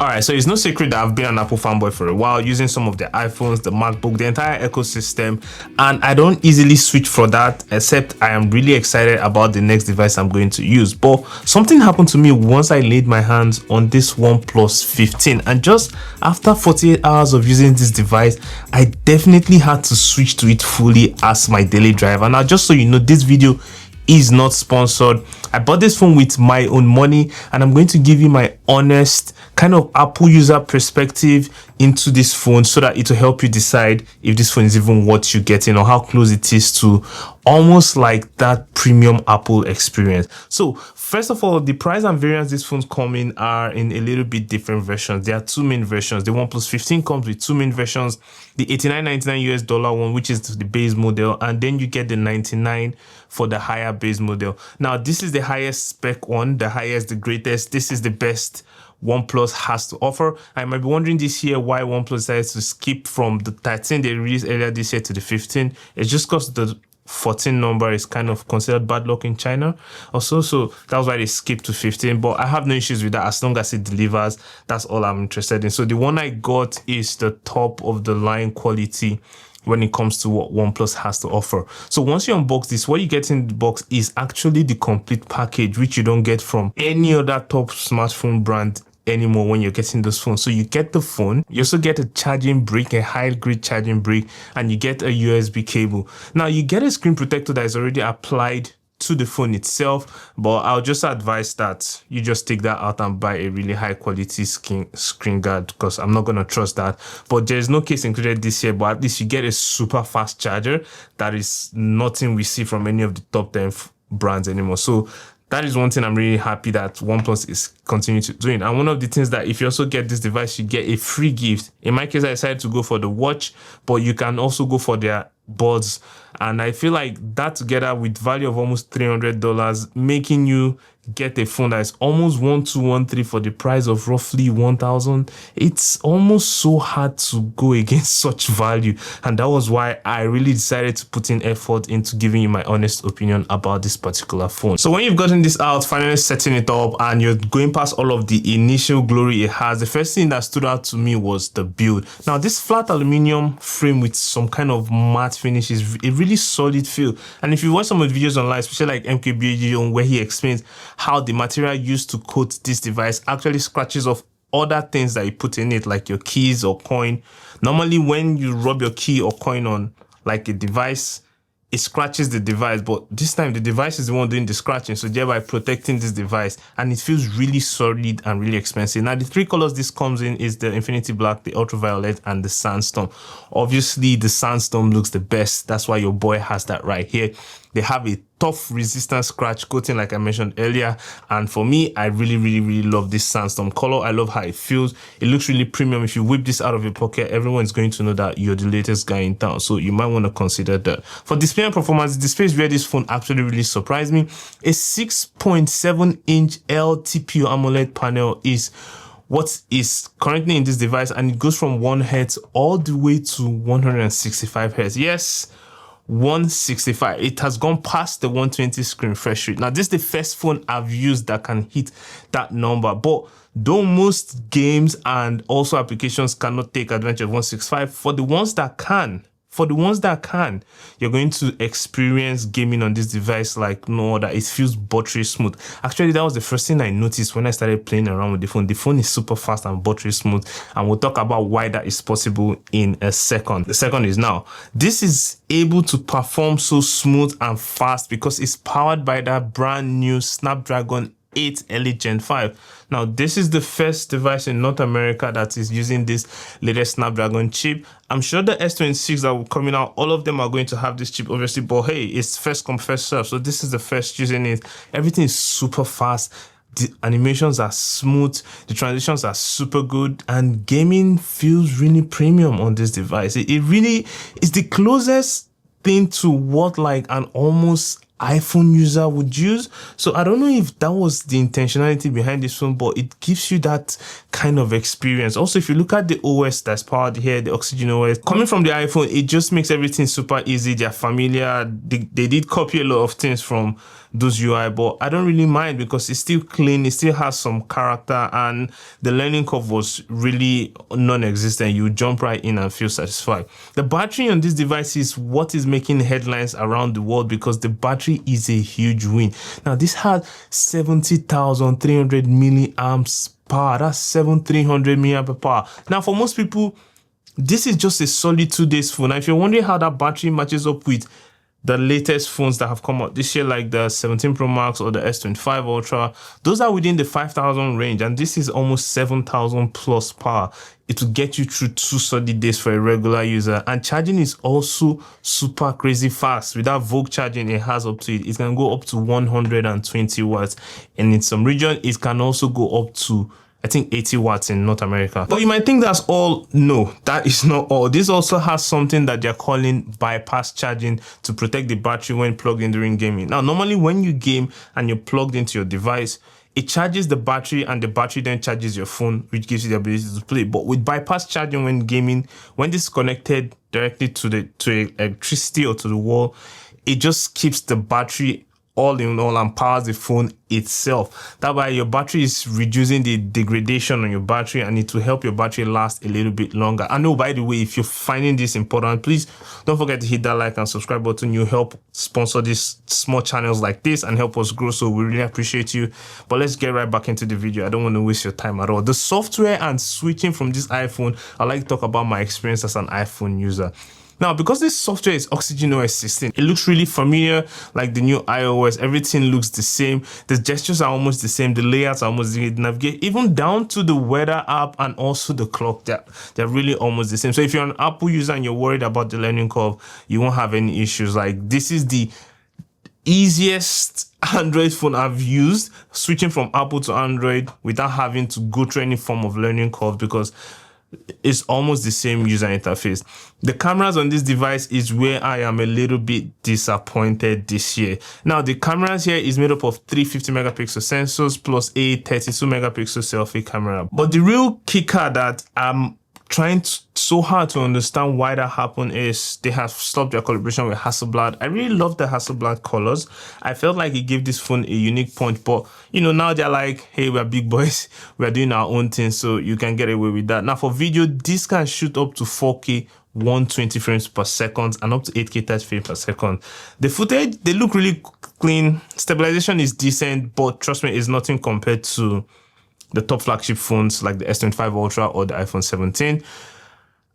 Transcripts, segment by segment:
Alright, so it's no secret that I've been an Apple fanboy for a while, using some of the iPhones, the MacBook, the entire ecosystem, and I don't easily switch for that, except I am really excited about the next device I'm going to use. But something happened to me once I laid my hands on this OnePlus 15, and just after 48 hours of using this device, I definitely had to switch to it fully as my daily driver. Now, just so you know, this video is not sponsored. I bought this phone with my own money, and I'm going to give you my honest kind of Apple user perspective into this phone so that it will help you decide if this phone is even what you're getting or how close it is to almost like that premium Apple experience. So first of all, the price and variants these phones come in are in a little bit different versions. There are two main versions. The OnePlus 15 comes with two main versions, the $89.99 US one, which is the base model, and then you get the 99 for the higher base model. Now, this is the highest spec one, the highest, the greatest. This is the best OnePlus has to offer. I might be wondering this year why OnePlus decided to skip from the 13 they released earlier this year to the 15. It's just because the 14 number is kind of considered bad luck in China also, so that's why they skipped to 15. But I have no issues with that as long as it delivers. That's all I'm interested in. So the one I got is the top of the line quality when it comes to what OnePlus has to offer. So once you unbox this, what you get in the box is actually the complete package, which you don't get from any other top smartphone brand anymore when you're getting this phone. So you get the phone, you also get a charging brick, a high-grade charging brick, and you get a USB cable. Now you get a screen protector that is already applied to the phone itself, but I'll just advise that you just take that out and buy a really high quality screen guard, because I'm not going to trust that. But there's no case included this year, but at least you get a super fast charger. That is nothing we see from any of the top 10 brands anymore. So that is one thing I'm really happy that OnePlus is continuing to doing. And one of the things that if you also get this device, you get a free gift. In my case, I decided to go for the watch, but you can also go for their buds. And I feel like that together with value of almost $300, making you get a phone that is almost 1213 for the price of roughly 1,000. It's almost so hard to go against such value, and that was why I really decided to put in effort into giving you my honest opinion about this particular phone. So when you've gotten this out, finally setting it up, and you're going past all of the initial glory it has, the first thing that stood out to me was the build. Now, this flat aluminum frame with some kind of matte finish is a really solid feel, and if you watch some of the videos online, especially like MKBHD on where he explains how the material used to coat this device actually scratches off other things that you put in it, like your keys or coin. Normally when you rub your key or coin on like a device, it scratches the device, but this time the device is the one doing the scratching, so thereby protecting this device, and it feels really solid and really expensive. Now, the three colors this comes in is the Infinity Black, the Ultraviolet, and the Sandstorm. Obviously the Sandstorm looks the best, that's why your boy has that right here. They have a tough resistant scratch coating like I mentioned earlier, and for me, I really love this Sandstorm color. I love how it feels. It looks really premium. If you whip this out of your pocket, everyone's going to know that you're the latest guy in town, so you might want to consider that. For display and performance, the display is where this phone actually really surprised me. A 6.7-inch LTPO AMOLED panel is what is currently in this device, and it goes from 1 Hz all the way to 165 Hz. Yes, 165. It has gone past the 120 screen refresh rate. Now, this is the first phone I've used that can hit that number, but though most games and also applications cannot take advantage of 165, for the ones that can, you're going to experience gaming on this device like no other. It feels buttery smooth. Actually, that was the first thing I noticed when I started playing around with the phone. The phone is super fast and buttery smooth, and we'll talk about why that is possible in a second. The second is now, this is able to perform so smooth and fast because it's powered by that brand new Snapdragon 8 Elite Gen 5. Now, this is the first device in North America that is using this latest Snapdragon chip. I'm sure the S26 that will coming out, all of them are going to have this chip, obviously, but hey, it's first come, first serve. So this is the first using it. Everything is super fast. The animations are smooth, the transitions are super good, and gaming feels really premium on this device. It really is the closest thing to what like an almost iPhone user would use. So I don't know if that was the intentionality behind this phone, but it gives you that kind of experience. Also, if you look at the OS that's powered here, the OxygenOS, coming from the iPhone, it just makes everything super easy. They're familiar. They did copy a lot of things from those UI, but I don't really mind because it's still clean, it still has some character, and the learning curve was really non-existent. You jump right in and feel satisfied. The battery on this device is what is making headlines around the world because the battery is a huge win. Now this had 70,300 milliamps power. That's 7,300 milliamp power. Now for most people, this is just a solid 2 days phone. Now if you're wondering how that battery matches up with the latest phones that have come out this year, like the 17 Pro Max or the S25 Ultra, those are within the 5,000 range, and this is almost 7,000 plus power. It will get you through 2 solid days for a regular user, and charging is also super crazy fast. With that Vogue charging it has up to it can go up to 120 watts, and in some region it can also go up to, I think, 80 watts in North America. But you might think that's all. No, that is not all. This also has something that they're calling bypass charging to protect the battery when plugged in during gaming. Now, normally when you game and you're plugged into your device, it charges the battery and the battery then charges your phone, which gives you the ability to play. But with bypass charging when gaming, when this is connected directly to electricity or to the wall, it just keeps the battery all in all and powers the phone itself. That way your battery is reducing the degradation on your battery, and it will help your battery last a little bit longer. I know, by the way, if you're finding this important, please don't forget to hit that like and subscribe button. You help sponsor these small channels like this and help us grow, so we really appreciate you. But let's get right back into the video. I don't want to waste your time at all. The software and switching from this iPhone, I'd like to talk about my experience as an iPhone user. Now, because this software is OxygenOS 16, it looks really familiar, like the new iOS. Everything looks the same. The gestures are almost the same. The layouts are almost the same. Navigate, even down to the weather app and also the clock. They're really almost the same. So if you're an Apple user and you're worried about the learning curve, you won't have any issues. Like, this is the easiest Android phone I've used, switching from Apple to Android without having to go through any form of learning curve, because it's almost the same user interface. The cameras on this device is where I am a little bit disappointed this year. Now, the cameras here is made up of 350 megapixel sensors plus a 32 megapixel selfie camera. But the real kicker that I'm trying so hard to understand why that happened is they have stopped their collaboration with Hasselblad. I really love the Hasselblad colors. I felt like it gave this phone a unique punch, but you know, now they're like, hey, we're big boys, we're doing our own thing, so you can get away with that. Now for video, this can shoot up to 4K 120 frames per second and up to 8K 30 frames per second. The footage, they look really clean. Stabilization is decent, but trust me, it's nothing compared to the top flagship phones like the S25 Ultra or the iPhone 17.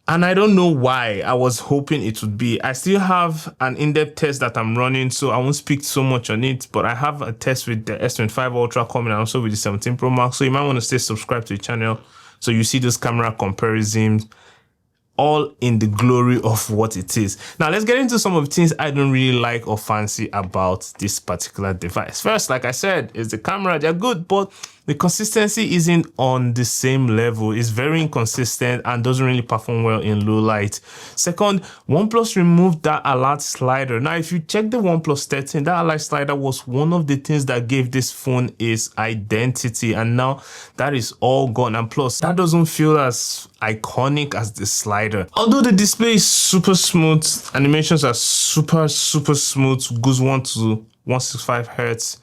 And I don't know why. I was hoping it would be. I still have an in-depth test that I'm running, so I won't speak so much on it, but I have a test with the S25 Ultra coming and also with the 17 Pro Max, so you might want to stay subscribed to the channel so you see those camera comparisons all in the glory of what it is. Now let's get into some of the things I don't really like or fancy about this particular device. First, like I said, is the camera. They're good, but the consistency isn't on the same level. It's very inconsistent and doesn't really perform well in low light. Second, OnePlus removed that alert slider. Now, if you check the OnePlus 13, that alert slider was one of the things that gave this phone its identity, and now that is all gone. And plus, that doesn't feel as iconic as the slider. Although the display is super smooth, animations are super smooth, goes 1 to 165 Hertz.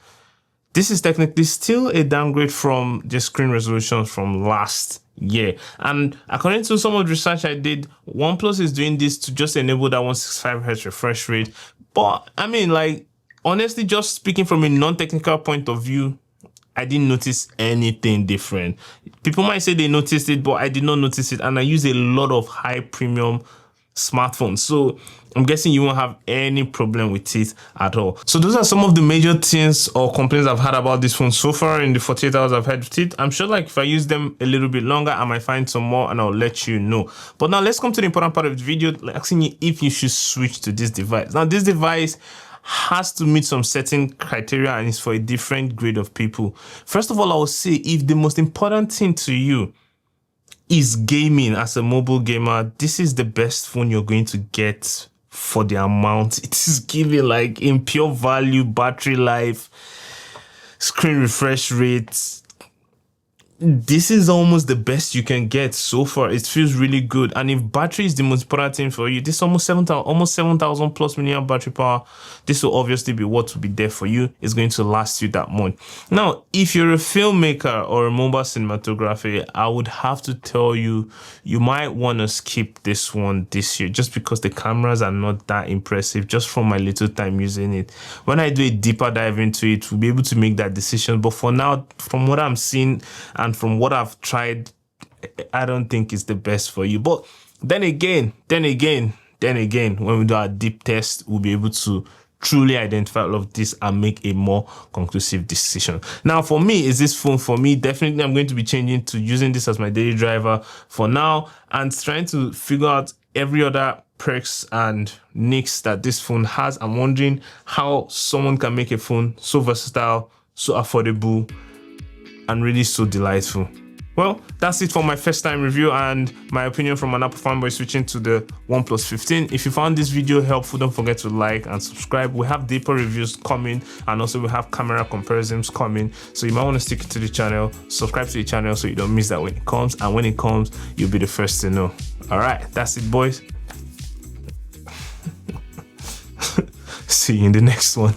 This is technically still a downgrade from the screen resolution from last year. And according to some of the research I did, OnePlus is doing this to just enable that 165 Hz refresh rate. But I mean, like, honestly, just speaking from a non-technical point of view, I didn't notice anything different. People might say they noticed it, but I did not notice it. And I use a lot of high premium smartphones, so I'm guessing you won't have any problem with it at all. So those are some of the major things or complaints I've had about this phone so far in the 48 hours I've had with it. I'm sure, like, if I use them a little bit longer, I might find some more and I'll let you know. But now let's come to the important part of the video, like asking you if you should switch to this device. Now this device has to meet some certain criteria and it's for a different grade of people. First of all, I will say, if the most important thing to you is gaming as a mobile gamer, this is the best phone you're going to get for the amount it is giving, like in pure value, battery life, screen refresh rate, this is almost the best you can get so far. It feels really good. And if battery is the most important thing for you, this almost 7,000 plus milliamp battery power, this will obviously be what will be there for you. It's going to last you that much. Now, if you're a filmmaker or a mobile cinematographer, I would have to tell you, you might want to skip this one this year, just because the cameras are not that impressive, just from my little time using it. When I do a deeper dive into it, we'll be able to make that decision. But for now, from what I'm seeing and from what I've tried, I don't think it's the best for you. But then again, when we do our deep test, we'll be able to truly identify all of this and make a more conclusive decision. Now, for me, is this phone for me? Definitely, I'm going to be changing to using this as my daily driver for now and trying to figure out every other perks and nicks that this phone has. I'm wondering how someone can make a phone so versatile, so affordable, and really so delightful. Well, that's it for my first time review and my opinion from an Apple fanboy switching to the OnePlus 15. If you found this video helpful, don't forget to like and subscribe. We have deeper reviews coming, and also we have camera comparisons coming. So you might want to stick to the channel, subscribe to the channel so you don't miss that when it comes. And when it comes, you'll be the first to know. All right, that's it, boys. See you in the next one.